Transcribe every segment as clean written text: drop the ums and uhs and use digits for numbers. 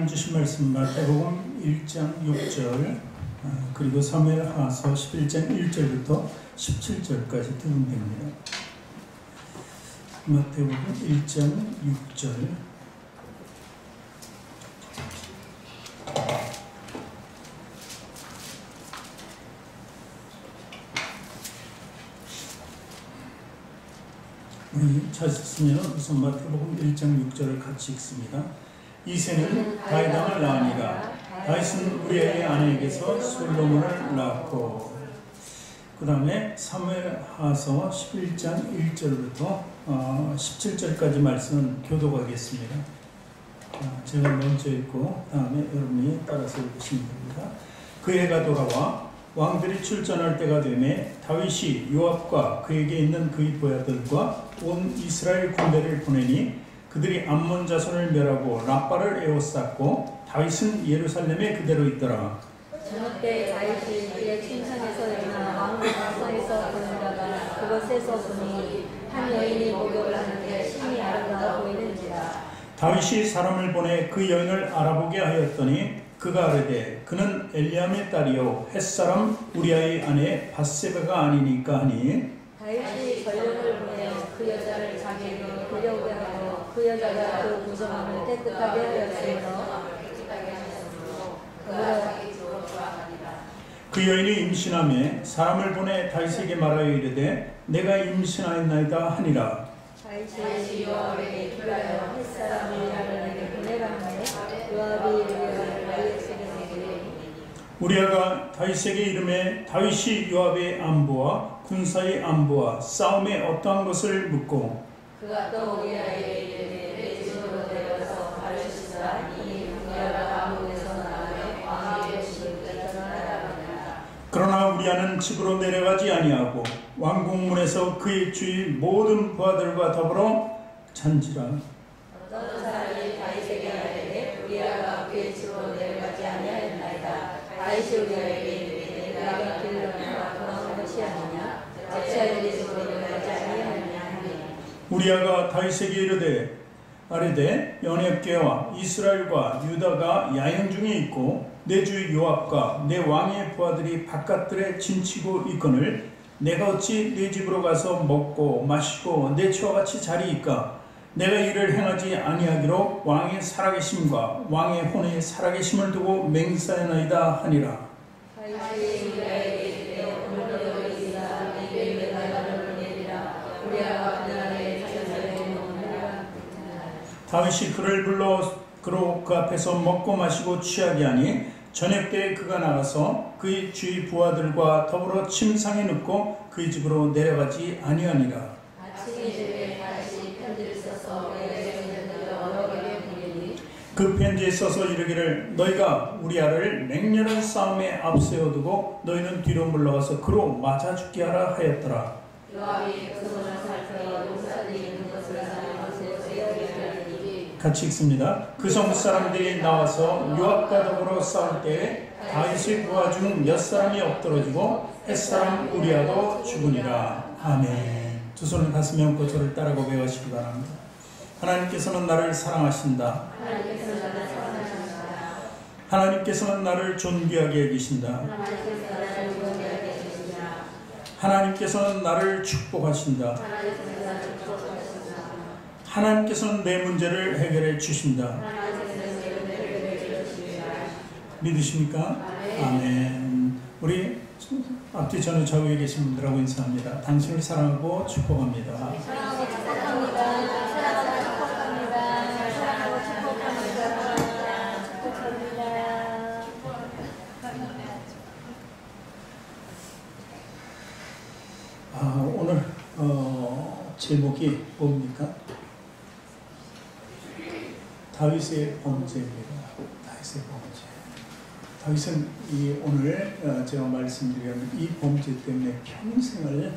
하나님 주신 말씀 마태복음 1장 6절 그리고 사무엘하서 11장 1절부터 17절까지 들으면 됩니다. 마태복음 1장 6절 우리 찾으시면 우선 마태복음 1장 6절을 같이 읽습니다. 이새는 다윗을 낳으니라. 다윗은 우리아의 아내에게서 솔로몬을 낳았고, 그 다음에 사무엘하서 11장 1절부터 17절까지 말씀은 교독하겠습니다. 제가 먼저 읽고 다음에 여러분이 따라서 읽으시면 됩니다. 그 해가 돌아와 왕들이 출전할 때가 되매 다윗이 요압과 그에게 있는 그의 보야들과 온 이스라엘 군대를 보내니 그들이 암몬 자손을 멸하고 라빠를 에워쌌고 다윗은 예루살렘에 그대로 있더라. 저녁 때 다윗이 그의 침상에서 일어나 왕궁 앞상에서 보는다가 그것에서 보니 한 여인이 목욕을 하는데 심히 아름다워 보이는지라. 다윗이 사람을 보내 그 여인을 알아보게 하였더니 그가 아뢰되 그는 엘리암의 딸이요 햇사람 우리아의 아내 밧세바가 아니니까 하니, 다윗이 전령을 보내 그 여자를 자기에게 데려오게 하고 그 여자가 그 구성함을 깨끗하게 하였으므로 그 여인이 임신하며 사람을 보내 다윗에게 말하여 이르되 내가 임신하였나이다 하니라. 다윗이 요압에게 기가하여 햇사람 우리아를 내게 보내라 하매 요압이 우리아를 다윗에게 보내니 우리아가 다윗에게 이르매 다윗이 요압의 안부와 군사의 안부와 싸움에 어떠한 것을 묻고 그가 또 우리아에게 이르되 내 집으로 내려가서 발을 씻으라. 이 우리아가 왕궁에서 나가매 왕에게 주님께 전하라 하니라. 그러나 우리아는 집으로 내려가지 아니하고 왕궁문에서 그의 주위 모든 부하들과 더불어 잔지라. 어떤 사람이 다윗에게 하되 우리아가 그의 집으로 내려가지 아니하였나이다. 다윗이 우리아에게 이르되 내가 길로 나가 도망한 것이 아니냐. 어찌하여 네 집으로 내려가지 아니하였냐 하니 우리아가 다윗에게 이르되 아뢰되 연합계와 이스라엘과 유다가 야영 중에 있고 내 주 요압과 내 왕의 부하들이 바깥들에 짐치고 있거늘 내가 어찌 네 집으로 가서 먹고 마시고 내 처와 같이 자리이까. 내가 이를 행하지 아니하기로 왕의 살아계심과 왕의 혼의 살아계심을 두고 맹세하나이다 하니라. 다윗이 우리아에게 이르되 오늘도 여기 있으라. 네게 내가 너를 보내리라. 우리아가 그날에 자기에게 먹으리라. 다윗이 그를 불러 그로 그 앞에서 먹고 마시고 취하게 하니 저녁 때에 그가 나가서 그의 주위 부하들과 더불어 침상에 눕고 그의 집으로 내려가지 아니하니라. 아침이 되매 다시 편지를 써서 우리아에게 언어에게 보내니 그 편지에 써서 이르기를 너희가 우리아를 맹렬한 싸움에 앞세워두고 너희는 뒤로 물러가서 그로 맞아 죽게 하라 하였더라. 요압이 그 손을 살펴 용사들이 있는 것을 사는 것에 에어리하니 같이 읽습니다. 그 성 사람들이 나와서 요압과 더불어 싸울 때에 다윗의 부하 중 몇 사람이 엎드러지고 햇사람 우리아도 죽으니라. 아멘. 두 손을 가슴에 얹고 저를 따라 고백하시기 바랍니다. 하나님께서는 나를 사랑하신다. 하나님께서는 나를 존귀하게 여기신다. 하나님께서는 나를 축복하신다. 하나님께서는 내 문제를 해결해 주신다. 믿으십니까? 아멘. 우리 앞뒤 전후 좌우에 계신 분들하고 인사합니다. 당신을 사랑하고 축복합니다. 사랑하고 축복합니다. 사랑하고 축복합니다. 사랑하고 축복합니다. 오늘 제목이 뭡니까? 다윗의 범죄입니다. 다윗의 범죄. 다윗은 오늘 제가 말씀드리는 이 범죄 때문에 평생을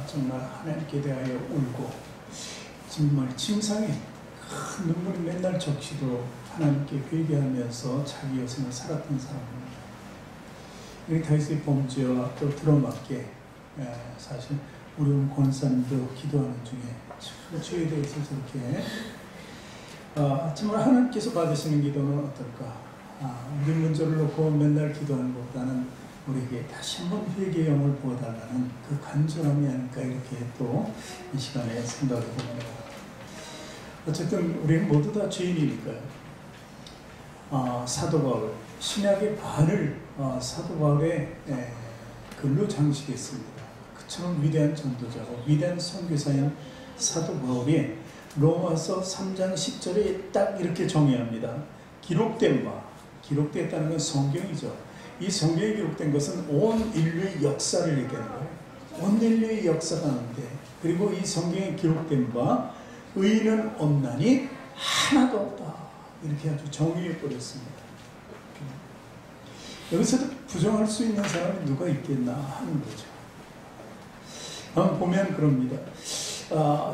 정말 하나님께 대하여 울고 정말 침상에 큰 눈물이 맨날 적시도록 하나님께 회개하면서 자기 여생을 살았던 사람입니다. 이 다윗의 범죄와 또 들어맞게 사실 우리 권사님도 기도하는 중에 참 죄에 대해서 저렇게 정말 하나님께서 받으시는 기도는 어떨까? 우리 문제를 놓고 맨날 기도하는 것보다는 우리에게 다시 한번 회개의 영을 부어달라는 그 간절함이 아닐까 이렇게 또 이 시간에 생각해 봅니다. 어쨌든 우리는 모두 다 죄인이니까요. 사도 바울, 신약의 반을 사도 바울의 글로 장식했습니다. 그처럼 위대한 전도자고 위대한 선교사인 사도 바울이 로마서 3장 10절에 딱 이렇게 정의합니다. 기록된 바, 기록됐다는 건 성경이죠. 이 성경에 기록된 것은 온 인류의 역사를 얘기하는 거예요. 온 인류의 역사가는데, 그리고 이 성경에 기록된 바 의인은 없나니 하나도 없다, 이렇게 아주 정의해 버렸습니다. 여기서도 부정할 수 있는 사람이 누가 있겠나 하는 거죠. 한번 보면 그럽니다.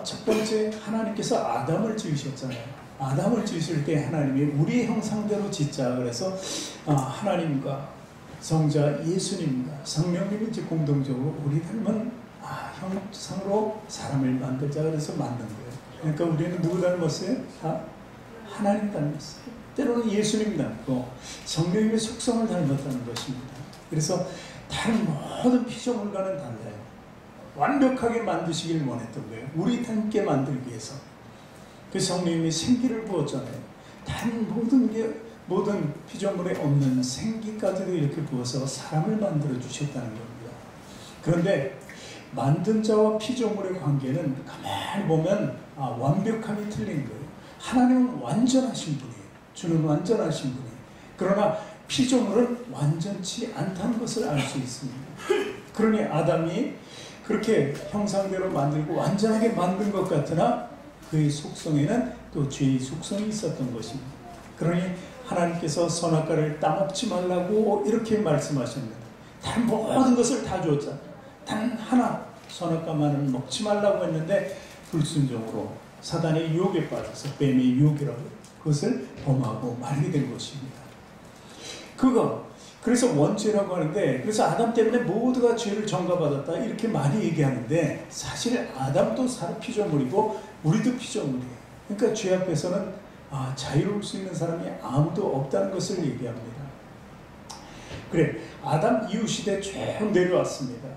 첫 번째, 하나님께서 아담을 지으셨잖아요. 아담을 지으실 때 하나님이 우리의 형상대로 짓자 그래서 하나님과 성자 예수님과 성령님이 이제 공동적으로 우리 닮은 형상으로 사람을 만들자 그래서 만든 거예요. 그러니까 우리는 누구 닮았어요? 하나님 닮았어요. 때로는 예수님 닮고 성령님의 속성을 닮았다는 것입니다. 그래서 다른 모든 피조물과는 달라요. 완벽하게 만드시길 원했던 거예요. 우리 닮게 만들기 위해서. 그 성령님이 생기를 부었잖아요. 다른 모든 피조물에 없는 생기까지도 이렇게 부어서 사람을 만들어 주셨다는 겁니다. 그런데 만든 자와 피조물의 관계는 가만히 보면 완벽함이 틀린 거예요. 하나님은 완전하신 분이에요. 주는 완전하신 분이에요. 그러나 피조물은 완전치 않다는 것을 알 수 있습니다. 그러니 아담이 그렇게 형상대로 만들고 완전하게 만든 것 같으나 그의 속성에는 또 죄의 속성이 있었던 것입니다. 그러니 하나님께서 선악과를 따먹지 말라고 이렇게 말씀하셨는데 다른 모든 것을 다 줬잖아요. 단 하나 선악과만은 먹지 말라고 했는데 불순종으로 사단의 유혹에 빠져서 뱀의 유혹이라고 그것을 범하고 말게 된 것입니다. 그래서 원죄라고 하는데, 그래서 아담 때문에 모두가 죄를 전가받았다 이렇게 많이 얘기하는데 사실 아담도 피조물이고 우리도 피조물이에요. 그러니까 죄 앞에서는 자유로울 수 있는 사람이 아무도 없다는 것을 얘기합니다. 그래, 아담 이후 시대 쭉 내려왔습니다.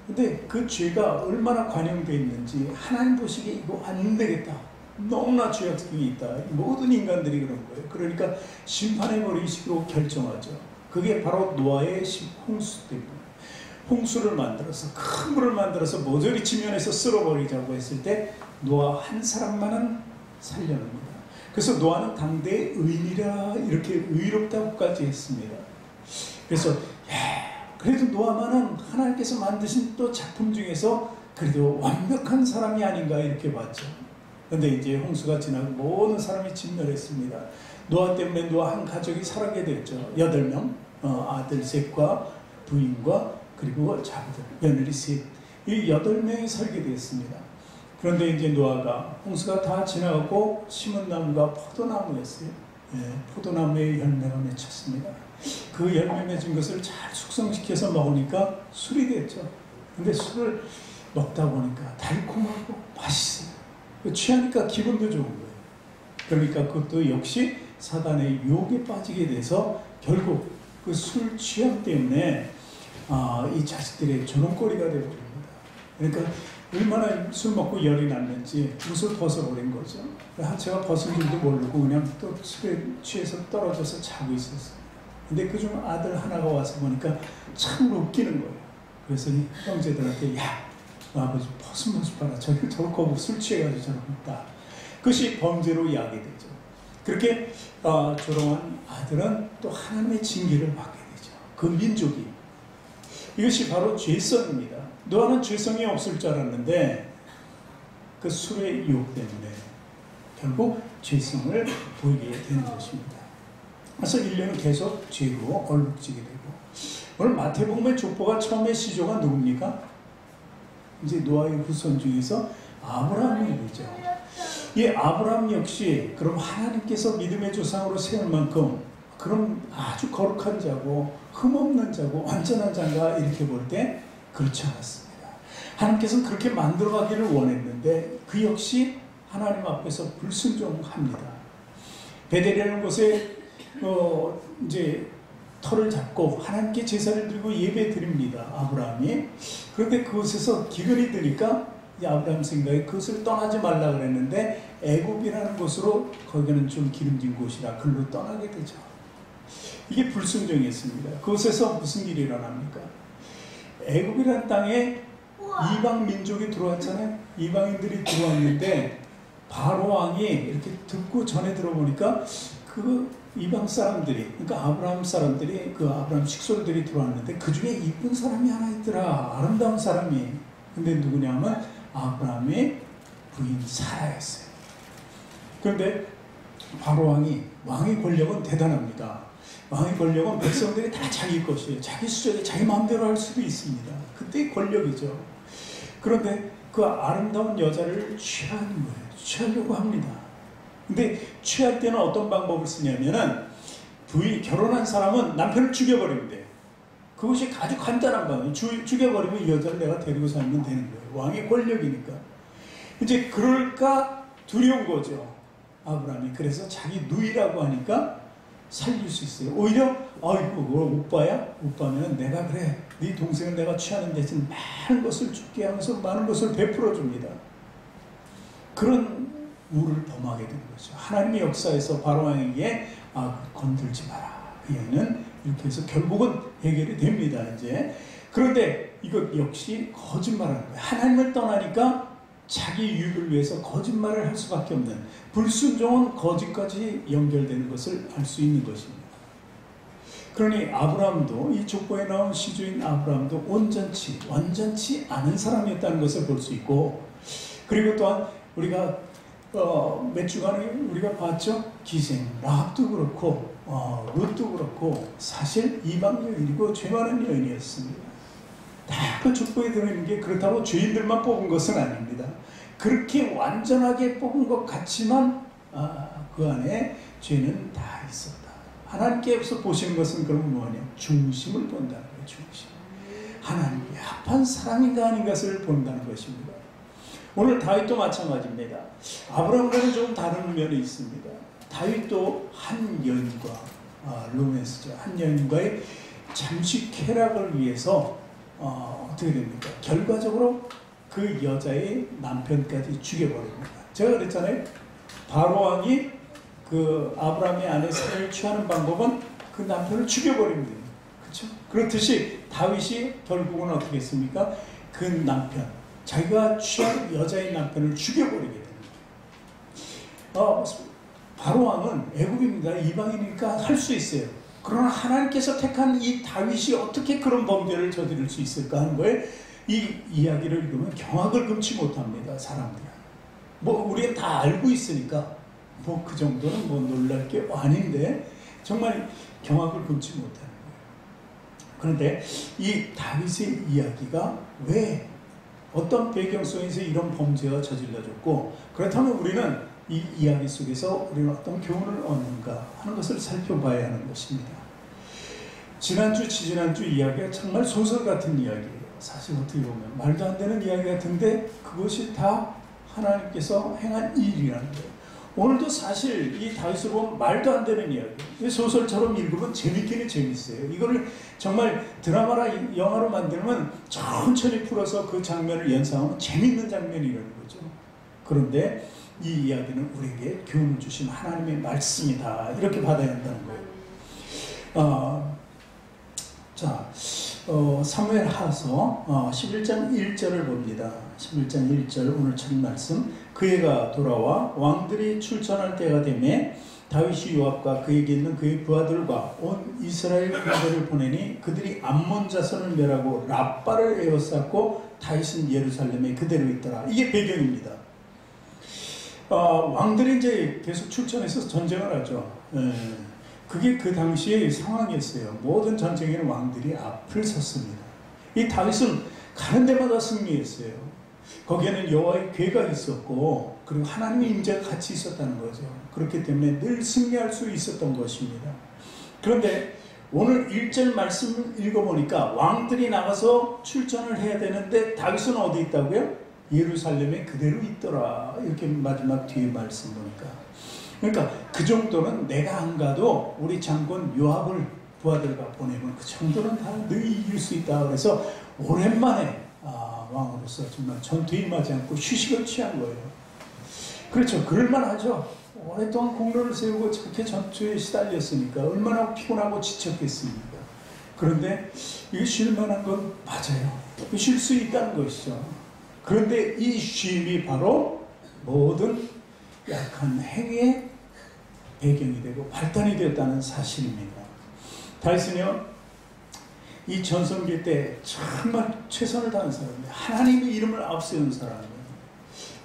근데 그 죄가 얼마나 관용되어 있는지 하나님 보시기에 이거 안 되겠다, 너무나 죄악성이 있다, 모든 인간들이 그런 거예요. 그러니까 심판해버리시기로 결정하죠. 그게 바로 노아의 홍수 때문에 홍수를 만들어서 큰 물을 만들어서 모조리 지면에서 쓸어버리자고 했을 때 노아 한 사람만은 살려냅니다. 그래서 노아는 당대의 의인이라 이렇게 의롭다고까지 했습니다. 그래서 그래도 노아만은 하나님께서 만드신 또 작품 중에서 그래도 완벽한 사람이 아닌가 이렇게 봤죠. 그런데 이제 홍수가 지나고 모든 사람이 진멸했습니다. 노아 때문에 노아 한 가족이 살게 됐죠. 8명, 아들 셋과 부인과 그리고 자부들, 며느리 셋, 이 8명이 살게 됐습니다. 그런데 이제 노아가 홍수가 다 지나가고 심은 나무가 포도나무였어요. 포도나무에 열매가 맺혔습니다. 그 열매 맺은 것을 잘 숙성시켜서 먹으니까 술이 됐죠. 근데 술을 먹다 보니까 달콤하고 맛있어요. 취하니까 기분도 좋은 거예요. 그러니까 그것도 역시 사단의 유혹에 빠지게 돼서 결국 그 술 취함 때문에 이 자식들의 조롱거리가 되어버립니다. 그러니까 얼마나 술 먹고 열이 났는지 옷을 벗어버린 거죠. 제가 벗은 줄도 모르고 그냥 또 술에 취해서 떨어져서 자고 있었어요. 근데 그중 아들 하나가 와서 보니까 참 웃기는 거예요. 그래서 형제들한테 아버지 벗은 모습 봐라. 저거 술 취해가지고 저러고 있다. 그것이 범죄로 야기 되죠. 그렇게 조롱한 아들은 또 하나님의 징계를 받게 되죠. 그 민족이. 이것이 바로 죄성입니다. 노아는 죄성이 없을 줄 알았는데 그 술의 유혹 때문에 결국 죄성을 보이게 되는 것입니다. 그래서 인류는 계속 죄로 얼룩지게 되고, 오늘 마태복음의 족보가 처음에 시조가 누굽니까? 이제 노아의 후손 중에서 아브라함이 되죠. 이 아브라함 역시 그럼 하나님께서 믿음의 조상으로 세울 만큼 그럼 아주 거룩한 자고 흠없는 자고 완전한 자인가 이렇게 볼 때 그렇지 않았습니다. 하나님께서는 그렇게 만들어가기를 원했는데 그 역시 하나님 앞에서 불순종합니다. 베델이라는 곳에 이제 터를 잡고 하나님께 제사를 드리고 예배 드립니다. 아브라함이. 그런데 그곳에서 기근이 드니까 이 아브라함 생각에 그것을 떠나지 말라 그랬는데 애굽이라는 곳으로, 거기는 좀 기름진 곳이라 글로 떠나게 되죠. 이게 불순종이었습니다. 그곳에서 무슨 일이 일어납니까? 애굽이라는 땅에 이방 민족이 들어왔잖아요. 이방인들이 들어왔는데 바로 왕이 이렇게 듣고 전해 들어보니까 그 이방 사람들이, 그러니까 아브라함 사람들이, 그 아브라함 식솔들이 들어왔는데 그 중에 이쁜 사람이 하나 있더라. 아름다운 사람이. 근데 누구냐면 아브라함의 부인 사라였어요. 그런데 바로 왕의 권력은 대단합니다. 왕의 권력은 백성들이 다 자기 것이에요. 자기 수저에 자기 마음대로 할 수도 있습니다. 그때의 권력이죠. 그런데 그 아름다운 여자를 취하는 거예요. 취하려고 합니다. 근데 취할 때는 어떤 방법을 쓰냐면은 결혼한 사람은 남편을 죽여버리면 돼요. 그것이 아주 간단한 방법이에요. 죽여버리면 이 여자를 내가 데리고 살면 되는 거예요. 왕의 권력이니까. 이제 그럴까 두려운 거죠. 아브라함이. 그래서 자기 누이라고 하니까 살릴 수 있어요. 오히려 아이고 오빠야? 오빠면 내가 그래. 네 동생은 내가 취하는 대신 많은 것을 줄게 하면서 많은 것을 베풀어 줍니다. 그런 우를 범하게 되는 거죠. 하나님의 역사에서 바로왕에게 건들지 마라. 그 얘기는 이렇게 해서 결국은 해결이 됩니다. 이제. 그런데 이거 역시 거짓말하는 거예요. 하나님을 떠나니까 자기 유익을 위해서 거짓말을 할 수밖에 없는, 불순종은 거짓까지 연결되는 것을 알 수 있는 것입니다. 그러니 아브라함도, 이 족보에 나온 시주인 아브라함도 완전치 않은 사람이었다는 것을 볼 수 있고, 그리고 또한 우리가 몇 주간에 우리가 봤죠? 기생 라합도 그렇고 룻도 그렇고 사실 이방 여인이고 죄 많은 여인이었습니다. 다 그 족보에 들어있는 게 그렇다고 죄인들만 뽑은 것은 아닙니다. 그렇게 완전하게 뽑은 것 같지만 그 안에 죄는 다 있었다. 하나님께서 보시는 것은 그럼 뭐냐? 중심을 본다는 거예요. 중심. 하나님께 합한 사람인가 아닌가를 본다는 것입니다. 오늘 다윗도 마찬가지입니다. 아브라함과는 조금 다른 면이 있습니다. 다윗도 한 여인과 로맨스죠. 한 여인과의 잠시 쾌락을 위해서 어떻게 됩니까? 결과적으로 그 여자의 남편까지 죽여버립니다. 제가 그랬잖아요. 바로왕이 그 아브라함의 아내 사라를 취하는 방법은 그 남편을 죽여버립니다. 그렇죠? 그렇듯이 다윗이 결국은 어떻게 했습니까? 그 남편, 자기가 취한 여자의 남편을 죽여버리게 됩니다. 바로왕은 애국입니다. 이방인이니까 할 수 있어요. 그러나 하나님께서 택한 이 다윗이 어떻게 그런 범죄를 저지를 수 있을까 하는 거에 이 이야기를 읽으면 경악을 금치 못합니다. 사람들은. 우리가 다 알고 있으니까 그 정도는 놀랄 게 아닌데 정말 경악을 금치 못하는 거예요. 그런데 이 다윗의 이야기가 왜 어떤 배경 속에서 이런 범죄가 저질러졌고, 그렇다면 우리는 이 이야기 속에서 우리는 어떤 교훈을 얻는가 하는 것을 살펴봐야 하는 것입니다. 지난주, 지지난주 이야기가 정말 소설 같은 이야기예요. 사실 어떻게 보면 말도 안 되는 이야기 같은데 그것이 다 하나님께서 행한 일이라는 거예요. 오늘도 사실 이 다윗을 보면 말도 안 되는 이야기, 소설처럼 읽으면 재밌기는 재밌어요. 이거를 정말 드라마나 영화로 만들면 천천히 풀어서 그 장면을 연상하면 재밌는 장면이라는 거죠. 그런데 이 이야기는 우리에게 교훈을 주신 하나님의 말씀이다, 이렇게 받아야 한다는 거예요. 사무엘 하서 11장 1절을 봅니다. 11장 1절 오늘 첫 말씀. 그 해가 돌아와 왕들이 출전할 때가 되매 다윗이 요압과 그에게 있는 그의 부하들과 온 이스라엘 군대를 보내니 그들이 암몬 자손을 멸하고 랍바를 에워쌌고 다윗은 예루살렘에 그대로 있더라. 이게 배경입니다. 왕들이 이제 계속 출전해서 전쟁을 하죠. 그게 그 당시의 상황이었어요. 모든 전쟁에는 왕들이 앞을 섰습니다. 이 다윗은 가는 데마다 승리했어요. 거기에는 여호와의 궤가 있었고, 그리고 하나님의 임재가 같이 있었다는 거죠. 그렇기 때문에 늘 승리할 수 있었던 것입니다. 그런데 오늘 1절 말씀을 읽어보니까 왕들이 나가서 출전을 해야 되는데 다윗은 어디 있다고요? 예루살렘에 그대로 있더라. 이렇게 마지막 뒤에 말씀 보니까 그러니까 그 정도는 내가 안 가도 우리 장군 요압을 부하들과 보내면 그 정도는 다 너희 이길 수 있다. 그래서 오랜만에 왕으로서 정말 전투에 임하지 않고 휴식을 취한 거예요. 그렇죠. 그럴만하죠. 오랫동안 공로를 세우고 저렇게 전투에 시달렸으니까 얼마나 피곤하고 지쳤겠습니까. 그런데 이게 쉴 만한 건 맞아요. 쉴 수 있다는 것이죠. 그런데 이 쉼이 바로 모든 약한 행위의 배경이 되고 발단이 되었다는 사실입니다. 다윗은요, 이 전성기 때 정말 최선을 다한 사람이에요. 하나님의 이름을 앞세운 사람이에요.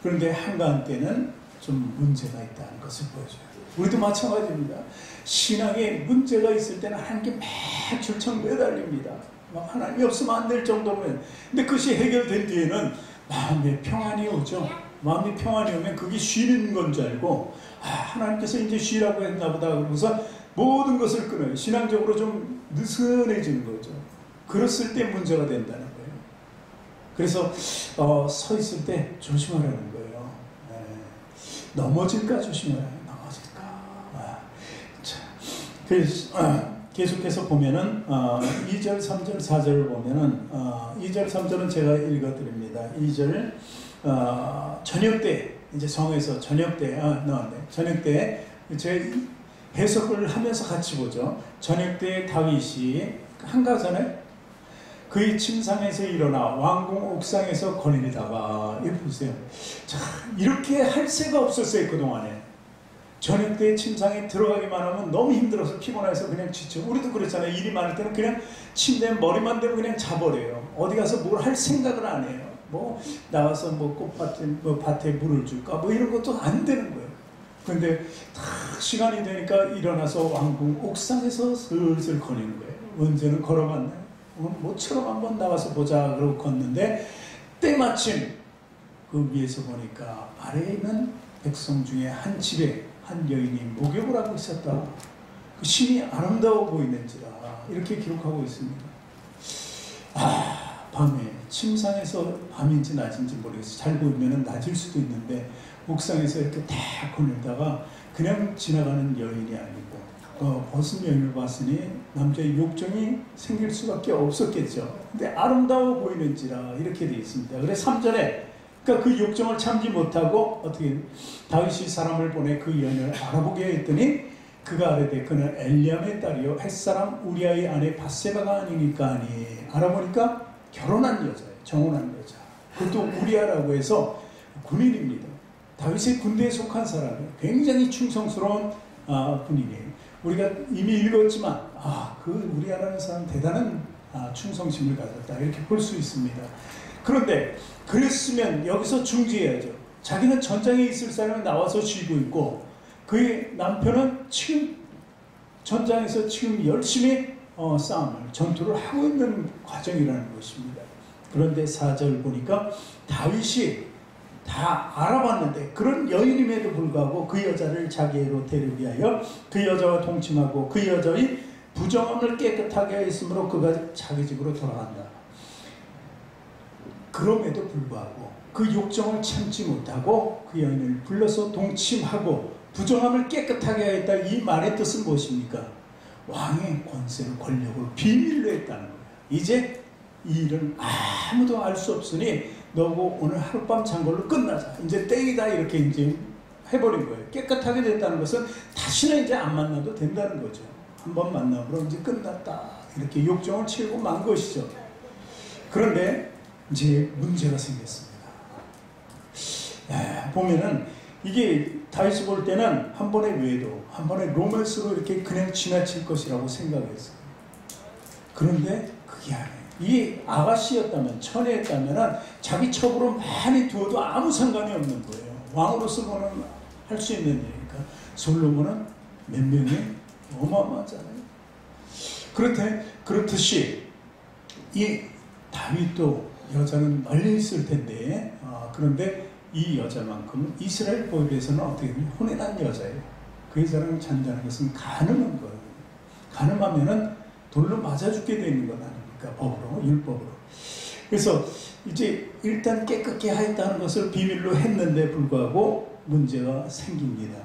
그런데 한가한 때는 좀 문제가 있다는 것을 보여줘요. 우리도 마찬가지입니다. 신앙에 문제가 있을 때는 하나님께 막 줄청 매달립니다. 막 하나님이 없으면 안 될 정도면. 근데 그것이 해결된 뒤에는 마음에 평안이 오죠. 마음이 평안이 오면 그게 쉬는 건 줄 알고, 하나님께서 이제 쉬라고 했나 보다. 그러고서 모든 것을 끊어요. 신앙적으로 좀 느슨해지는 거죠. 그랬을 때 문제가 된다는 거예요. 그래서 서 있을 때 조심하라는 거예요. 넘어질까 조심하라. 넘어질까. 그래서 계속해서 보면은 2절, 3절, 4절을 보면은 2절, 3절은 제가 읽어드립니다. 2절 저녁 때 이제 성에서 저녁 때 나왔네. 저녁 때 제가 해석을 하면서 같이 보죠. 저녁 때 다윗이 한가 전에 그의 침상에서 일어나 왕궁 옥상에서 거닐다가 이거 보세요. 자, 이렇게 할 새가 없었어요. 그동안에. 저녁 때 침상에 들어가기만 하면 너무 힘들어서 피곤해서 그냥 지쳐. 우리도 그렇잖아요. 일이 많을 때는 그냥 침대에 머리만 대고 그냥 자버려요. 어디 가서 뭘 할 생각을 안 해요. 뭐 나와서 뭐 꽃밭에 밭에 물을 줄까 뭐 이런 것도 안 되는 거예요. 그런데 딱 시간이 되니까 일어나서 왕궁 옥상에서 슬슬 거리는 거예요. 언제는 걸어갔나요? 모처럼 한번 나와서 보자 그러고 걷는데 때마침 그 위에서 보니까 아래에 있는 백성 중에 한 집에 한 여인이 목욕을 하고 있었다. 그 심히 아름다워 보이는지라 이렇게 기록하고 있습니다. 밤에 침상에서 밤인지 낮인지 모르겠어요. 잘 보이면 낮일 수도 있는데 옥상에서 이렇게 딱 거닐다가 그냥 지나가는 여인이 아니고 벗은 여인을 봤으니 남자의 욕정이 생길 수밖에 없었겠죠. 근데 아름다워 보이는지라 이렇게 되어 있습니다. 그래서 3절에 그러니까 그 욕정을 참지 못하고 어떻게 다윗이 사람을 보내 그 여인을 알아보게 했더니 그가 아뢰되 그는 엘리암의 딸이요 햇사람 우리아의 아내 밧세바가 아니니까 하니 알아보니까 결혼한 여자예요. 정혼한 여자. 그것도 우리아라고 해서 군인입니다. 다윗의 군대에 속한 사람이에요. 굉장히 충성스러운 군인이에요. 우리가 이미 읽었지만 그 우리아라는 사람 대단한 충성심을 가졌다 이렇게 볼 수 있습니다. 그런데 그랬으면 여기서 중지해야죠. 자기는 전장에 있을 사람은 나와서 쉬고 있고 그의 남편은 지금 전장에서 지금 열심히 전투를 하고 있는 과정이라는 것입니다. 그런데 4절 보니까 다윗이 다 알아봤는데 그런 여인임에도 불구하고 그 여자를 자기애로 데리기 위하여 그 여자와 동침하고 그 여자의 부정함을 깨끗하게 했으므로 그가 자기 집으로 돌아간다. 그럼에도 불구하고 그 욕정을 참지 못하고 그 여인을 불러서 동침하고 부정함을 깨끗하게 하였다. 이 말의 뜻은 무엇입니까? 왕의 권세를 권력을 비밀로 했다는 거예요. 이제 이 일은 아무도 알 수 없으니 너고 오늘 하룻밤 잔 걸로 끝나자. 이제 땡이다 이렇게 이제 해버린 거예요. 깨끗하게 됐다는 것은 다시는 이제 안 만나도 된다는 거죠. 한번 만나면 이제 끝났다. 이렇게 욕정을 치우고 만 것이죠. 그런데 이제 문제가 생겼습니다. 보면은 이게 다윗이 볼 때는 한 번의 외도, 한 번의 로맨스로 이렇게 그냥 지나칠 것이라고 생각했어요. 그런데 그게 아니에요. 이게 아가씨였다면, 처녀였다면 자기 첩으로 많이 두어도 아무 상관이 없는 거예요. 왕으로서는 할 수 있는 일이니까. 솔로몬은 몇 명이 어마어마하잖아요. 그렇듯이 이 다윗도 여자는 널려 있을 텐데 그런데 이 여자만큼은 이스라엘 법에서는 어떻게 보면 혼인한 여자예요. 그 여자랑 잔다는 것은 간음한 거예요. 간음하면은 돌로 맞아 죽게 되는 건 아닙니까? 법으로, 율법으로. 그래서 이제 일단 깨끗게 하였다는 것을 비밀로 했는데 불구하고 문제가 생깁니다.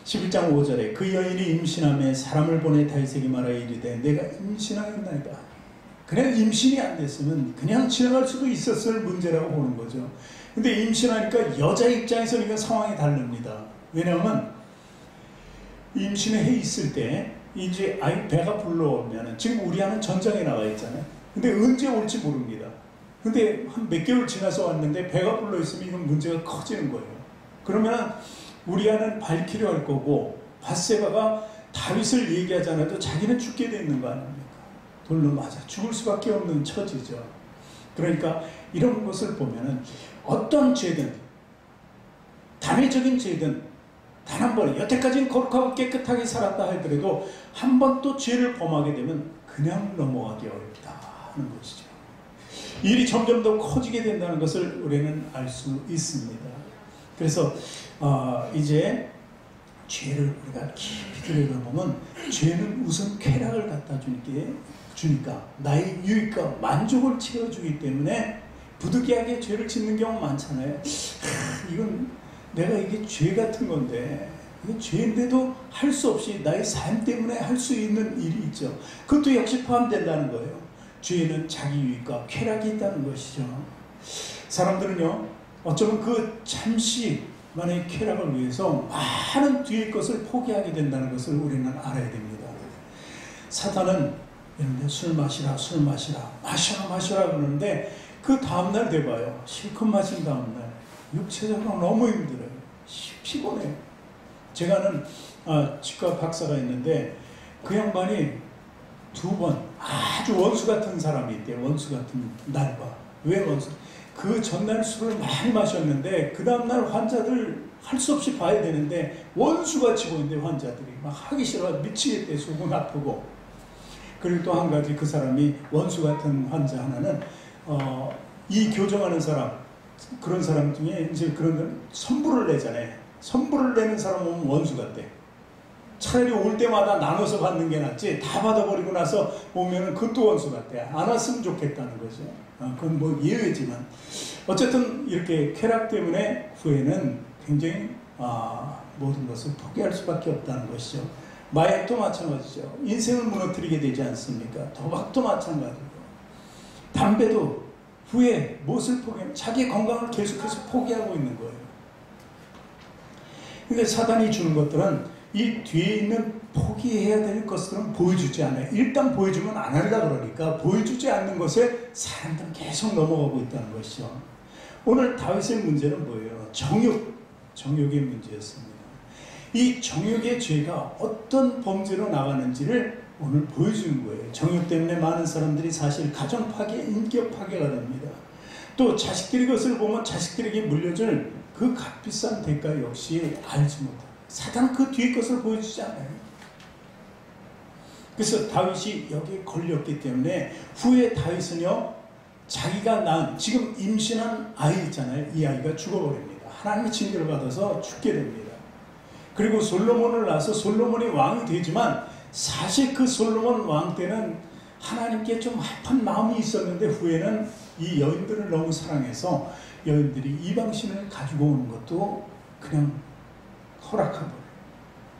11장 5절에 그 여인이 임신함에 사람을 보내 다윗에게 말하여 이르되 내가 임신하였나이다. 그냥 임신이 안 됐으면 그냥 지나갈 수도 있었을 문제라고 보는 거죠. 근데 임신하니까 여자 입장에서는 이건 상황이 다릅니다. 왜냐하면 임신을 해 있을 때 이제 아이 배가 불러오면 지금 우리 아는 전장에 나가 있잖아요. 근데 언제 올지 모릅니다. 근데 한 몇 개월 지나서 왔는데 배가 불러 있으면 이건 문제가 커지는 거예요. 그러면 우리아는 밝히려 할 거고 밧세바가 다윗을 얘기하지 않아도 자기는 죽게 돼 있는 거 아닙니까? 돌로 맞아 죽을 수밖에 없는 처지죠. 그러니까 이런 것을 보면은 어떤 죄든 단회적인 죄든 단 한 번 여태까지는 거룩하고 깨끗하게 살았다 하더라도 한 번 또 죄를 범하게 되면 그냥 넘어가기 어렵다 하는 것이죠. 일이 점점 더 커지게 된다는 것을 우리는 알 수 있습니다. 그래서 이제 죄를 우리가 깊이 들여다보면 죄는 우선 쾌락을 갖다 주니까 나의 유익과 만족을 채워주기 때문에 부득이하게 죄를 짓는 경우 많잖아요. 이건 내가 이게 죄 같은 건데 이게 죄인데도 할 수 없이 나의 삶 때문에 할 수 있는 일이 있죠. 그것도 역시 포함된다는 거예요. 죄에는 자기 유익과 쾌락이 있다는 것이죠. 사람들은요 어쩌면 그 잠시만의 쾌락을 위해서 많은 뒤의 것을 포기하게 된다는 것을 우리는 알아야 됩니다. 사탄은 이런데 술 마시라 마셔라 그러는데 그 다음날 돼봐요. 실컷 마신 다음날 육체적으로 너무 힘들어요. 피곤해요. 제가 아는 치과 박사가 있는데 그 양반이 2번 아주 원수 같은 사람이 있대요. 원수 같은 날과. 왜 원수? 그 전날 술을 많이 마셨는데 그 다음날 환자들 할 수 없이 봐야 되는데 원수같이 보이는데 환자들이 막 하기 싫어 미치겠대. 속은 아프고. 그리고 또 한 가지 그 사람이 원수 같은 환자 하나는 이 교정하는 사람 그런 사람 중에 이제 그런 선불을 내잖아요. 선불을 내는 사람 오면 원수 같대. 차라리 올 때마다 나눠서 받는 게 낫지 다 받아버리고 나서 오면은 그것도 원수 같대. 안 왔으면 좋겠다는 거죠. 그건 뭐 예외지만 어쨌든 이렇게 쾌락 때문에 후에는 굉장히 모든 것을 포기할 수밖에 없다는 것이죠. 마약도 마찬가지죠. 인생을 무너뜨리게 되지 않습니까? 도박도 마찬가지고 담배도 후에 무엇을 포기하면 자기 건강을 계속해서 포기하고 있는 거예요. 근데 사단이 주는 것들은 이 뒤에 있는 포기해야 될 것들은 보여주지 않아요. 일단 보여주면 안 하려고 그러니까 보여주지 않는 것에 사람들은 계속 넘어가고 있다는 것이죠. 오늘 다윗의 문제는 뭐예요? 정욕의 문제였습니다. 이 정욕의 죄가 어떤 범죄로 나가는지를 오늘 보여주는 거예요. 정욕 때문에 많은 사람들이 사실 가정 파괴, 인격 파괴가 됩니다. 또 자식들이 것을 보면 자식들에게 물려줄 그 값비싼 대가 역시 알지 못합니다. 사단은 그 뒤의 것을 보여주지 않아요. 그래서 다윗이 여기에 걸렸기 때문에 후에 다윗은요 자기가 낳은 지금 임신한 아이 있잖아요. 이 아이가 죽어버립니다. 하나님의 징계를 받아서 죽게 됩니다. 그리고 솔로몬을 낳아서 솔로몬이 왕이 되지만 사실 그 솔로몬 왕 때는 하나님께 좀 합한 마음이 있었는데 후에는 이 여인들을 너무 사랑해서 여인들이 이방신을 가지고 오는 것도 그냥 허락하고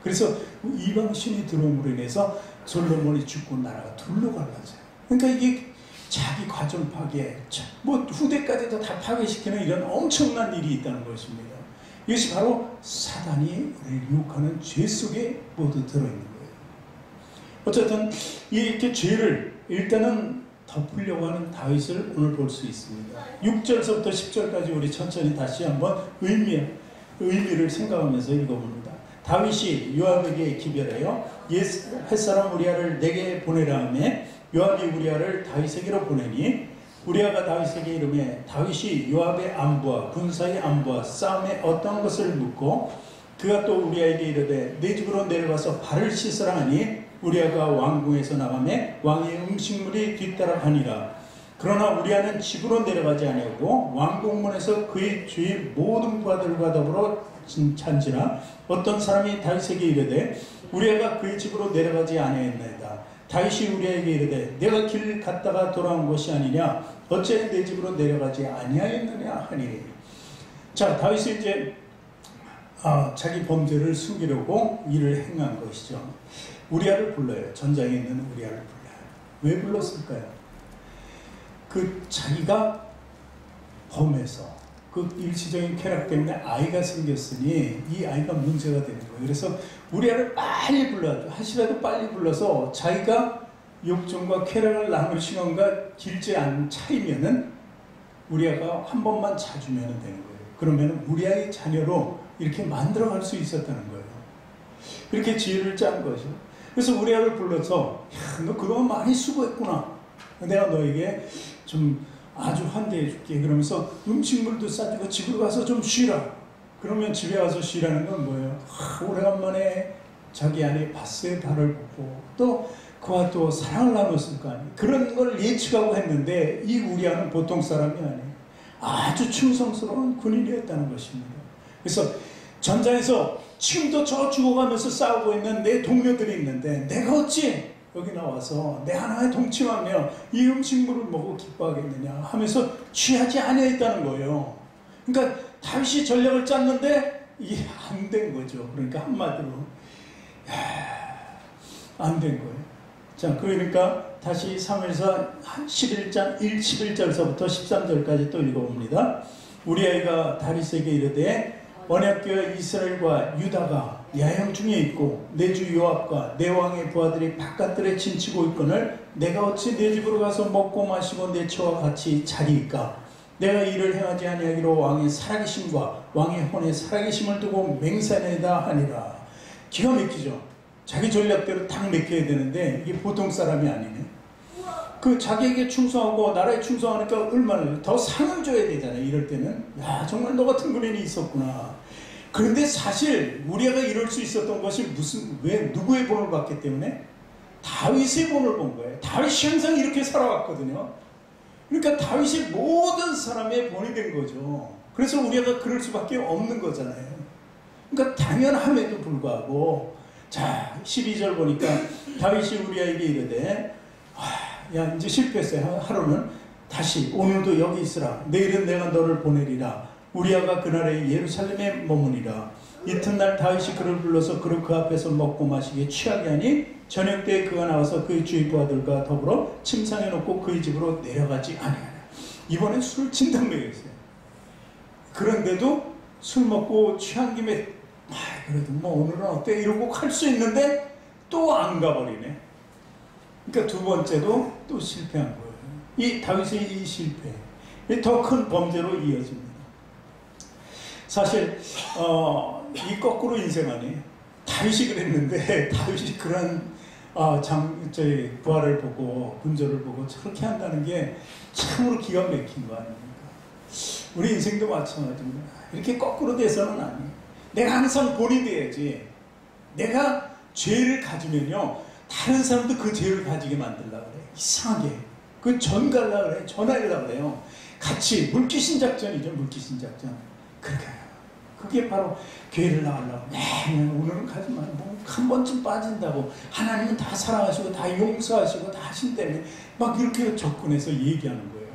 그래서 이방신이 들어옴으로 인해서 솔로몬이 죽고 나라가 둘로 갈라져요. 그러니까 이게 자기 가정 파괴, 뭐 후대까지도 다 파괴시키는 이런 엄청난 일이 있다는 것입니다. 이것이 바로 사단이 우리를 유혹하는 죄 속에 모두 들어있는 거예요. 어쨌든 이렇게 죄를 일단은 덮으려고 하는 다윗을 오늘 볼 수 있습니다. 6절서부터 10절까지 우리 천천히 다시 한번 의미를 생각하면서 읽어봅니다. 다윗이 요압에게 기별하여 햇사람 우리아를 내게 보내라 하매 요압이 우리아를 다윗에게로 보내니 우리아가 다윗에게 이르매 다윗이 요압의 안부와 군사의 안부와 싸움의 어떤 것을 묻고 그가 또 우리아에게 이르되 내 집으로 내려가서 발을 씻으라 하니 우리아가 왕궁에서 나가매 왕의 음식물이 뒤따라 가니라. 그러나 우리아는 집으로 내려가지 아니하고 왕궁문에서 그의 주의 모든 부하들과 더불어 잔지라. 어떤 사람이 다윗에게 이르되 우리아가 그의 집으로 내려가지 아니하였나이다. 다윗이 우리아에게 이르되 내가 길 갔다가 돌아온 것이 아니냐 어째 내 집으로 내려가지 아니하였느냐 하니. 자, 다윗이 이제 자기 범죄를 숨기려고 일을 행한 것이죠. 우리아를 불러요. 전장에 있는 우리아를 불러요. 왜 불렀을까요? 그 자기가 범해서 그 일시적인 쾌락 때문에 아이가 생겼으니 이 아이가 문제가 되는 거예요. 그래서 우리아를 빨리 불러야죠. 하시라도 빨리 불러서 자기가 욕정과 쾌락을 나눌 시간과 길지 않은 차이면은 우리아가 한 번만 자주면 되는 거예요. 그러면 우리아의 자녀로 이렇게 만들어갈 수 있었다는 거예요. 그렇게 지혜를 짠 거죠. 그래서 우리아를 불러서 야, 너 그동안 많이 수고했구나. 내가 너에게 좀 아주 환대해 줄게. 그러면서 음식물도 싸주고 집으로 가서 좀 쉬라. 그러면 집에 와서 쉬라는 건 뭐예요? 오래간만에 자기 아내 바스의 발을 보고 또 그와 또 사랑을 나눴을 거 아니에요. 그런 걸 예측하고 했는데 이 우리아는 보통 사람이 아니에요. 아주 충성스러운 군인이었다는 것입니다. 그래서 전장에서 지금도 저 죽어가면서 싸우고 있는 내 동료들이 있는데 내가 어찌 여기 나와서 내 하나의 동침하며 이 음식물을 먹고 기뻐하겠느냐 하면서 취하지 아니했다는 거예요. 그러니까 다윗이 전략을 짰는데 이게 안 된 거죠. 그러니까 한마디로 안 된 거예요. 자, 그러니까 다시 사무엘상 11장 11절서부터 13절까지 또 읽어봅니다. 우리아가 다윗에게 이르되 언약궤와 이스라엘과 유다가 야영 중에 있고 내 주 요압과 내 왕의 부하들이 바깥들에 진치고 있거늘 내가 어찌 내 집으로 가서 먹고 마시고 내 처와 같이 자리일까? 내가 이를 행하지 아니하기로 왕의 살아계심과 왕의 혼의 살아계심을 두고 맹세하나이다 하니라. 기가 막히죠. 자기 전략대로 딱 맡겨야 되는데 이게 보통 사람이 아니네. 그 자기에게 충성하고 나라에 충성하니까 얼마나 더 상을 줘야 되잖아요. 이럴 때는 야 정말 너 같은 군인이 있었구나. 그런데 사실 우리아가 이럴 수 있었던 것이 왜 누구의 본을 봤기 때문에 다윗의 본을 본 거예요. 다윗이 항상 이렇게 살아왔거든요. 그러니까 다윗이 모든 사람의 본이 된 거죠. 그래서 우리아가 그럴 수밖에 없는 거잖아요. 그러니까 당연함에도 불구하고 자 12절 보니까 다윗이 우리아에게 이르되 야 이제 실패했어요. 하루는 다시 오늘도 여기 있으라. 내일은 내가 너를 보내리라. 우리아가 그날에 예루살렘에 머무니라. 이튿날 다윗이 그를 불러서 그를 그 앞에서 먹고 마시게 취하게 하니 저녁 때에 그가 나와서 그의 주위 부하들과 더불어 침상에 놓고 그의 집으로 내려가지 아니하라. 이번엔 술 진탕 먹였어요. 그런데도 술 먹고 취한 김에 그래도 뭐 오늘은 어때 이러고 갈 수 있는데 또 안 가버리네. 그러니까 두 번째도 또 실패한 거예요. 이 다윗의 이 실패, 더 큰 범죄로 이어집니다. 사실 이 거꾸로 인생 아니에요. 다윗이 그랬는데 다윗이 그런 부하를 보고 군조를 보고 저렇게 한다는 게 참으로 기가 막힌 거 아닙니까? 우리 인생도 마찬가지입니다. 이렇게 거꾸로 돼서는 아니에요. 내가 항상 본이 돼야지. 내가 죄를 가지면요 다른 사람도 그 죄를 가지게 만들려고 그래. 이상하게 그 전가려고 그래. 전하려고 그래요. 같이 물귀신 작전이죠. 물귀신 작전. 그게 바로 교회를 나가려고 오늘은 가지 말고 한 번쯤 빠진다고 하나님은 다 사랑하시고 다 용서하시고 다 하신다며 막 이렇게 접근해서 얘기하는 거예요.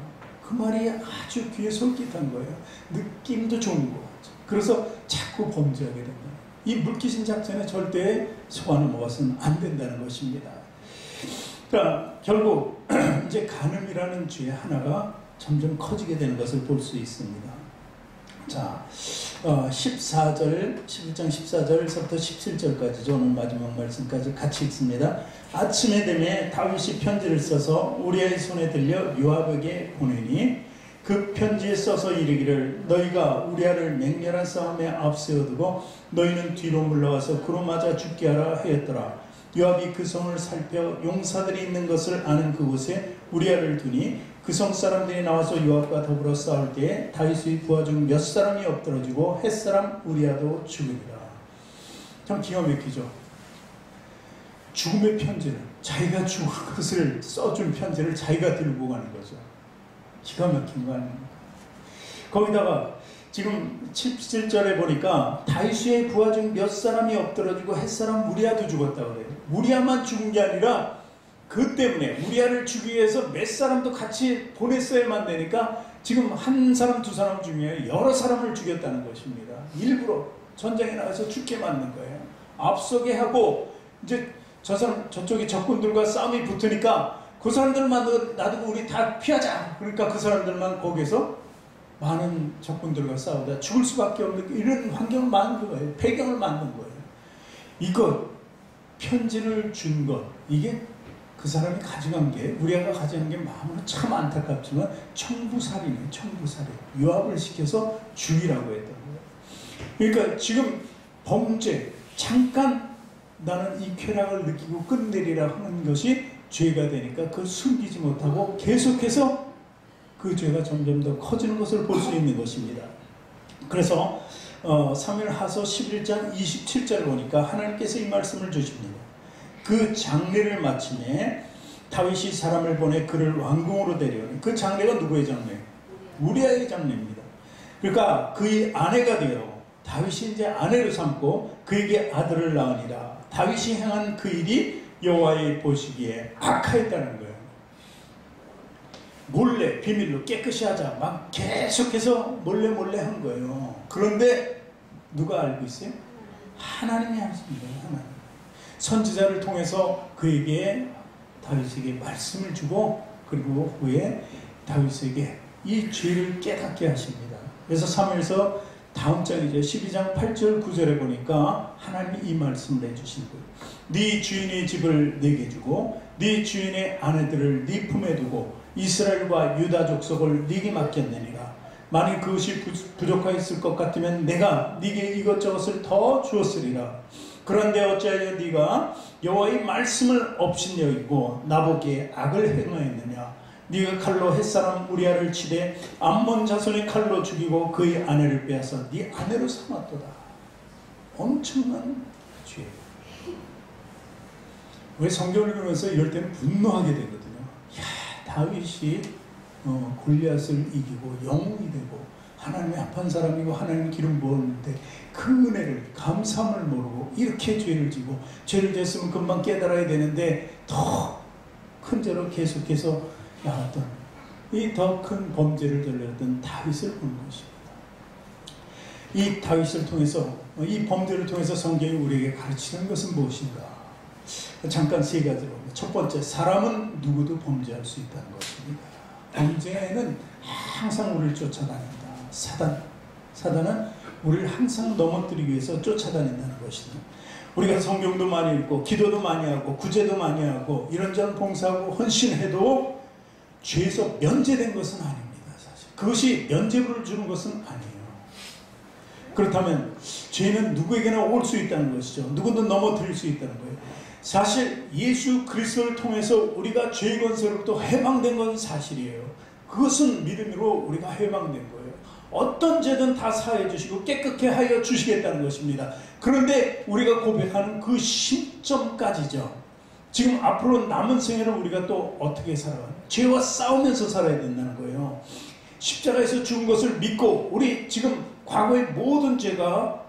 그 말이 아주 귀에 솔깃한 거예요. 느낌도 좋은 거 같죠. 그래서 자꾸 범죄하게 된다. 이 물귀신 작전에 절대 속아는 먹어서는 안 된다는 것입니다. 그러니까 결국 이제 간음이라는 죄 하나가 점점 커지게 되는 것을 볼 수 있습니다. 자, 11장 14절서부터 17절까지죠. 오늘 마지막 말씀까지 같이 읽습니다. 아침에 되매 다윗이 편지를 써서 우리아의 손에 들려 요압에게 보내니 그 편지에 써서 이르기를 너희가 우리아를 맹렬한 싸움에 앞세워두고 너희는 뒤로 물러가서 그로 맞아 죽게 하라 하였더라. 요압이 그 성을 살펴 용사들이 있는 것을 아는 그곳에 우리아를 두니 그 성 사람들이 나와서 요압과 더불어 싸울 때에 다윗의 부하 중 몇 사람이 엎드러지고 햇사람 우리아도 죽으리라. 참 기가 막히죠. 죽음의 편지를 자기가 죽을 것을 써준 편지를 자기가 들고 가는 거죠. 기가 막힌 거 아닙니까? 거기다가 지금 17절에 보니까 다윗의 부하 중 몇 사람이 엎드러지고 햇사람 우리아도 죽었다고 그래요. 우리아만 죽은 게 아니라 그 때문에 우리아를 죽이기 위해서 몇 사람도 같이 보냈어야만 되니까 지금 한 사람 두 사람 중에 여러 사람을 죽였다는 것입니다. 일부러 전장에 나가서 죽게 만든 거예요. 앞서게 하고 이제 저쪽에 적군들과 싸움이 붙으니까 그 사람들만 놔두고 우리 다 피하자. 그러니까 그 사람들만 거기서 많은 적군들과 싸우다 죽을 수밖에 없는 이런 환경을 만든 거예요. 배경을 만든 거예요. 이것 편지를 준 것 이게 그 사람이 가져간 게 우리가 가져간 게 마음으로 참 안타깝지만 청부살이네. 청부살이 유압을 시켜서 죽이라고 했던 거예요. 그러니까 지금 범죄 잠깐 나는 이 쾌락을 느끼고 끝내리라 하는 것이 죄가 되니까 그걸 숨기지 못하고 계속해서 그 죄가 점점 더 커지는 것을 볼 수 있는 것입니다. 그래서 사무엘하서 11장 27절을 보니까 하나님께서 이 말씀을 주십니다. 그 장례를 마침에 다윗이 사람을 보내 그를 왕궁으로 데려오니 그 장례가 누구의 장례? 우리아의 장례입니다. 그러니까 그의 아내가 되어 다윗이 이제 아내로 삼고 그에게 아들을 낳으니라. 다윗이 행한 그 일이 여호와의 보시기에 악하였다는 거예요. 몰래 비밀로 깨끗이 하자 막 계속해서 몰래 한 거예요. 그런데 누가 알고 있어요? 하나님이 하십니다. 하나님. 선지자를 통해서 그에게 다윗에게 말씀을 주고 그리고 후에 다윗에게 이 죄를 깨닫게 하십니다. 그래서 사무엘서 다음 장이죠. 12장 8절 9절에 보니까 하나님이 이 말씀을 해주신 거예요. 네 주인의 집을 내게 주고 네 주인의 아내들을 네 품에 두고 이스라엘과 유다 족속을 네게 맡겼느니라. 만일 그것이 부족하였을 것 같으면 내가 네게 이것저것을 더 주었으리라. 그런데 어찌하여 네가 여호와의 말씀을 업신여기고 나보기에 악을 행하였느냐. 네가 칼로 햇사람 우리아를 치되 암몬 자손의 칼로 죽이고 그의 아내를 빼앗아 네 아내로 삼았도다. 엄청난 죄. 왜 성경을 읽으면서 이럴 때는 분노하게 되거든요. 야, 다윗이 골리앗을 이기고 영웅이 되고 하나님의 합한 사람이고 하나님의 기름 부었는데 그 은혜를 감사함을 모르고 이렇게 죄를 지고 죄를 졌으면 금방 깨달아야 되는데 더 큰 죄로 계속해서 나갔던 이 더 큰 범죄를 저질렀던 다윗을 본 것입니다. 이 다윗을 통해서 이 범죄를 통해서 성경이 우리에게 가르치는 것은 무엇인가? 잠깐 세 가지로. 첫 번째, 사람은 누구도 범죄할 수 있다는 것입니다. 범죄는 항상 우리를 쫓아다닌다. 사단은 우리를 항상 넘어뜨리기 위해서 쫓아다닌다는 것이다. 우리가 성경도 많이 읽고 기도도 많이 하고 구제도 많이 하고 이런저런 봉사하고 헌신해도 죄에서 면제된 것은 아닙니다. 사실 그것이 면제부를 주는 것은 아니에요. 그렇다면 죄는 누구에게나 올 수 있다는 것이죠. 누구든 넘어뜨릴 수 있다는 거예요. 사실 예수 그리스도를 통해서 우리가 죄의 권세로부터 해방된 건 사실이에요. 그것은 믿음으로 우리가 해방된 거예요. 어떤 죄든 다 사해 주시고 깨끗게 하여 주시겠다는 것입니다. 그런데 우리가 고백하는 그 심점까지죠. 지금 앞으로 남은 생애를 우리가 또 어떻게 살아가요? 죄와 싸우면서 살아야 된다는 거예요. 십자가에서 죽은 것을 믿고 우리 지금 과거의 모든 죄가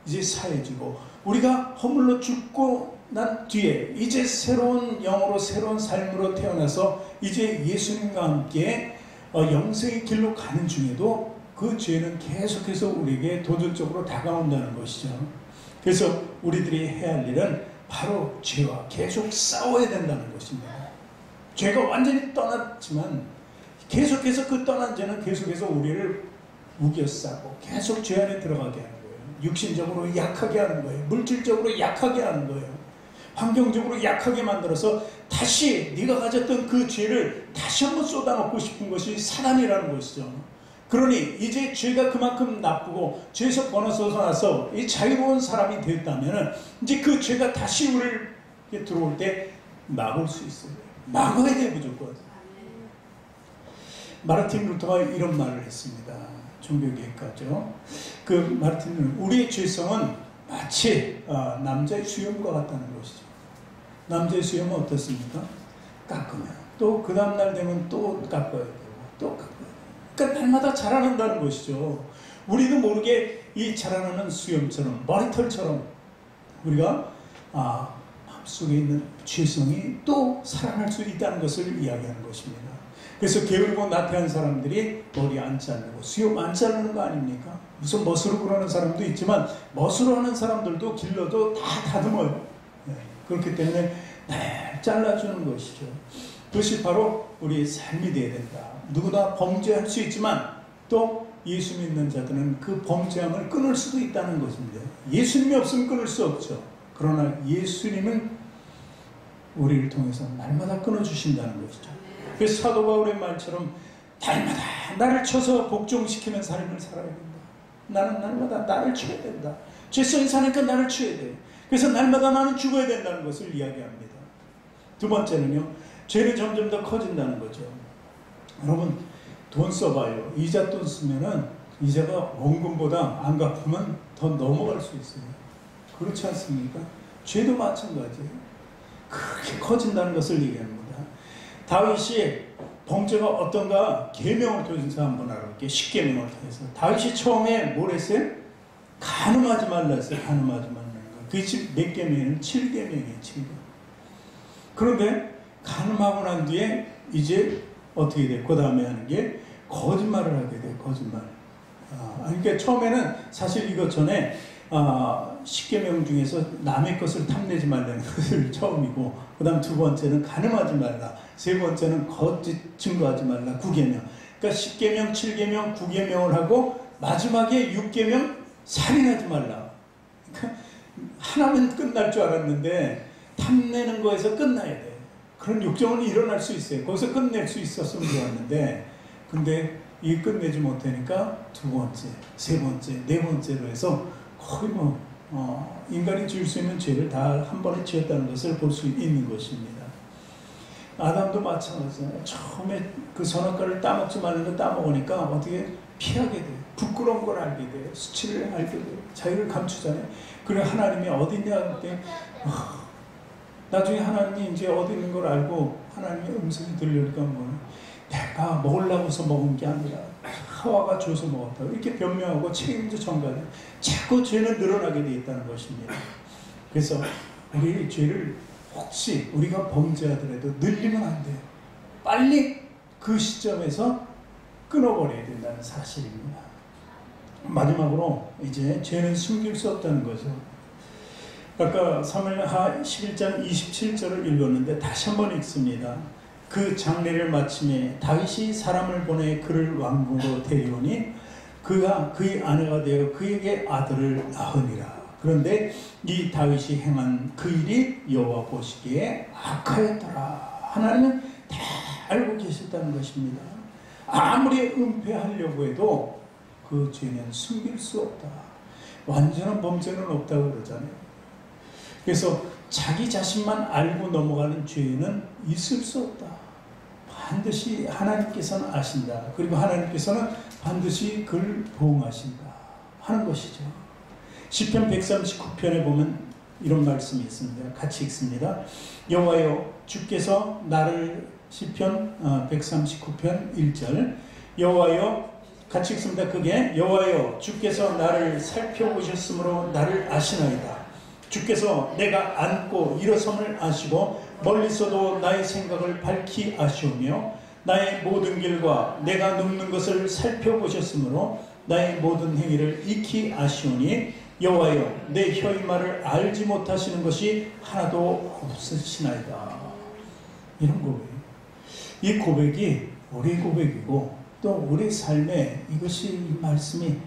이제 사해지고 우리가 허물로 죽고 난 뒤에 이제 새로운 영으로 새로운 삶으로 태어나서 이제 예수님과 함께 영생의 길로 가는 중에도 그 죄는 계속해서 우리에게 도전적으로 다가온다는 것이죠. 그래서 우리들이 해야 할 일은 바로 죄와 계속 싸워야 된다는 것입니다. 죄가 완전히 떠났지만 계속해서 그 떠난 죄는 계속해서 우리를 우겨싸고 계속 죄 안에 들어가게 하는 거예요. 육신적으로 약하게 하는 거예요. 물질적으로 약하게 하는 거예요. 환경적으로 약하게 만들어서 다시 네가 가졌던 그 죄를 다시 한번 쏟아놓고 싶은 것이 사단이라는 것이죠. 그러니 이제 죄가 그만큼 나쁘고 죄에서 벗어나서 이 자유로운 사람이 됐다면 이제 그 죄가 다시 우리를 들어올 때 막을 수 있어요. 막아야 돼 무조건. 마르틴 루터가 이런 말을 했습니다. 종교개혁가죠. 그 마르틴은 우리의 죄성은 마치 남자의 수염과 같다는 것이죠. 남자의 수염은 어떻습니까? 깎으면 또 그 다음날 되면 또 깎아야 되고 또 깎아야 되고 그러니까 날마다 자라난다는 것이죠. 우리도 모르게 이 자라나는 수염처럼 머리털처럼 우리가 속에 있는 죄성이 또 살아날 수 있다는 것을 이야기하는 것입니다. 그래서 게으르고 나태한 사람들이 머리 안 자르고 수염 안 자르는 거 아닙니까? 무슨 멋으로 그러는 사람도 있지만 멋으로 하는 사람들도 길러도 다 다듬어요. 네. 그렇기 때문에 잘라주는 것이죠. 그것이 바로 우리의 삶이 되어야 된다. 누구나 범죄할 수 있지만 또 예수 믿는 자들은 그 범죄함을 끊을 수도 있다는 것입니다. 예수님이 없으면 끊을 수 없죠. 그러나 예수님은 우리를 통해서 날마다 끊어주신다는 것이죠. 그래서 사도 바울의 말처럼 날마다 나를 쳐서 복종시키는 삶을 살아야 된다. 나는 날마다 나를 쳐야 된다. 죄성이 사니까 나를 쳐야 돼. 그래서 날마다 나는 죽어야 된다는 것을 이야기합니다. 두 번째는요, 죄는 점점 더 커진다는 거죠. 여러분, 돈 써봐요. 이자 돈 쓰면은 이자가 원금보다 안 갚으면 더 넘어갈 수 있어요. 그렇지 않습니까? 죄도 마찬가지예요. 그렇게 커진다는 것을 얘기합니다. 다윗이 범죄가 어떤가 계명을 통해서 한번 알아볼게요. 10계명을 통해서. 다윗이 처음에 뭘 했어요? 간음하지 말라 했어요. 간음하지 말라는 거. 그게 몇 계명이에요? 7계명이에요. 7계명. 그런데 간음하고 난 뒤에 이제 어떻게 돼요? 그 다음에 하는 게 거짓말을 하게 돼요. 거짓말. 그러니까 처음에는 사실 이것 전에 10계명 중에서 남의 것을 탐내지 말라는 것을 처음이고, 그 다음 두 번째는 간음하지 말라, 세 번째는 거짓 증거하지 말라, 9계명. 그러니까 10계명, 7계명, 9계명을 하고 마지막에 6계명 살인하지 말라. 그러니까 하나면 끝날 줄 알았는데 탐내는 거에서 끝나야 돼. 그런 욕정은 일어날 수 있어요. 거기서 끝낼 수 있었으면 좋았는데, 근데 이 끝내지 못하니까 두 번째, 세 번째, 네 번째로 해서 거의 인간이 지을 수 있는 죄를 다 한 번에 지었다는 것을 볼 수 있는 것입니다. 아담도 마찬가지잖아요. 처음에 그 선악과를 따먹지 말는 거 따먹으니까 어떻게 피하게 돼요. 부끄러운 걸 알게 돼요. 수치를 알게 돼요. 자기를 감추잖아요. 그래 하나님이 어디 있냐 할 때 나중에 하나님이 이제 어디 있는 걸 알고 하나님의 음성이 들려오니까 내가 먹으려고 해서 먹은 게 아니라 하와가 줘서 먹었다고 이렇게 변명하고 책임져 전가해. 자꾸 죄는 늘어나게 돼 있다는 것입니다. 그래서 우리 죄를 혹시 우리가 범죄하더라도 늘리면 안 돼요. 빨리 그 시점에서 끊어버려야 된다는 사실입니다. 마지막으로 이제 죄는 숨길 수 없다는 거죠. 아까 사무엘하 11장 27절을 읽었는데 다시 한번 읽습니다. 그 장례를 마침에 다윗이 사람을 보내 그를 왕궁으로 데려오니 그가 그의 아내가 되어 그에게 아들을 낳으니라. 그런데 이 다윗이 행한 그 일이 여호와 보시기에 악하였더라. 하나님은 다 알고 계셨다는 것입니다. 아무리 은폐하려고 해도 그 죄는 숨길 수 없다. 완전한 범죄는 없다고 그러잖아요. 그래서 자기 자신만 알고 넘어가는 죄는 있을 수 없다. 반드시 하나님께서는 아신다. 그리고 하나님께서는 반드시 그를 보응하신다 하는 것이죠. 시편 139편에 보면 이런 말씀이 있습니다. 같이 읽습니다. 여호와여 주께서 나를, 시편 139편 1절, 여호와여, 같이 읽습니다. 그게 여호와여 주께서 나를 살펴보셨으므로 나를 아시나이다. 주께서 내가 앉고 일어섬을 아시고 멀리서도 나의 생각을 밝히 아시오며 나의 모든 길과 내가 눕는 것을 살펴보셨으므로 나의 모든 행위를 익히 아시오니 여호와여 내 혀의 말을 알지 못하시는 것이 하나도 없으시나이다. 이런 고백. 이 고백이 우리의 고백이고 또 우리 삶에 이것이, 이 말씀이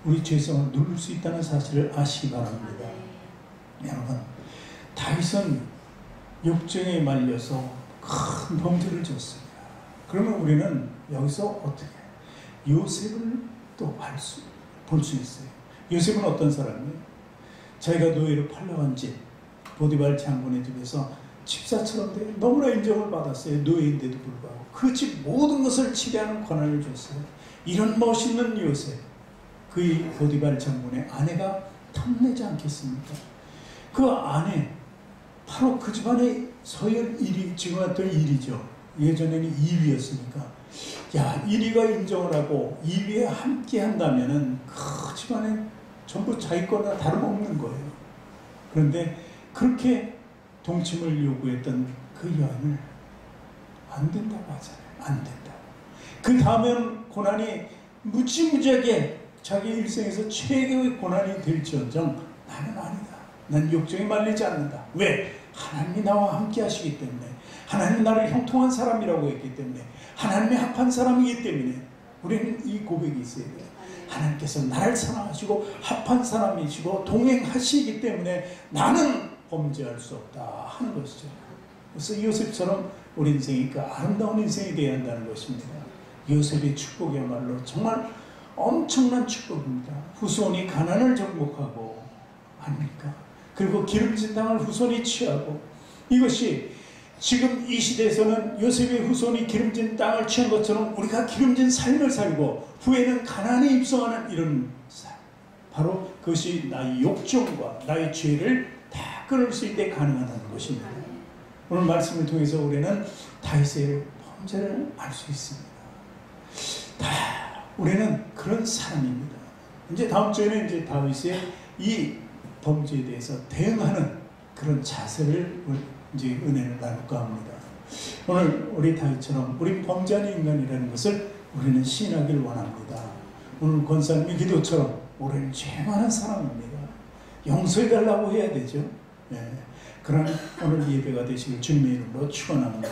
우리 죄성을 누를 수 있다는 사실을 아시기 바랍니다. 여러분, 다윗은 욕정에 말려서 큰 범죄를 졌습니다. 그러면 우리는 여기서 어떻게 요셉을 또 볼 수 있어요. 요셉은 어떤 사람이에요? 자기가 노예로 팔려간 집, 보디발 장군의 집에서 집사처럼 돼 너무나 인정을 받았어요. 노예인데도 불구하고 그 집 모든 것을 치리하는 권한을 줬어요. 이런 멋있는 요셉, 그의 보디발 장군의 아내가 탐내지 않겠습니까? 그 아내, 바로 그 집안의 서열 1위, 지금 같은 1위죠. 예전에는 2위였으니까. 야, 1위가 인정을 하고 2위에 함께 한다면은 그 집안에 전부 자기 거나 다름없는 거예요. 그런데 그렇게 동침을 요구했던 그 여인을 안 된다고 하잖아요. 안 된다고. 그 다음에는 고난이 무지무지하게 자기 일생에서 최고의 고난이 될지언정 나는 아니다. 난 욕정에 말리지 않는다. 왜? 하나님이 나와 함께 하시기 때문에, 하나님이 나를 형통한 사람이라고 했기 때문에, 하나님의 합한 사람이기 때문에 우리는 이 고백이 있어야 돼요. 하나님께서 나를 사랑하시고 합한 사람이시고 동행하시기 때문에 나는 범죄할 수 없다 하는 것이죠. 그래서 요셉처럼 우리 인생이 그 아름다운 인생이 되어야 한다는 것입니다. 요셉의 축복이야말로 정말 엄청난 축복입니다. 후손이 가난을 정복하고 아닙니까? 그리고 기름진 땅을 후손이 취하고, 이것이 지금 이 시대에서는 요셉의 후손이 기름진 땅을 취한 것처럼 우리가 기름진 삶을 살고 후에는 가난에 입성하는 이런 삶, 바로 그것이 나의 욕정과 나의 죄를 다 끊을 수 있게 가능하다는 것입니다. 오늘 말씀을 통해서 우리는 다윗의 범죄를 알 수 있습니다. 우리는 그런 사람입니다. 이제 다음 주에는 이제 다윗의 이 범죄에 대해서 대응하는 그런 자세를 이제 은혜를 나눌까 합니다. 오늘 우리 다윗처럼 우리 범죄하는 인간이라는 것을 우리는 시인하길 원합니다. 오늘 권사님의 기도처럼 우리는 죄 많은 사람입니다. 용서해달라고 해야 되죠. 네. 그런 오늘 예배가 되시길 주님의 이름으로 축원합니다.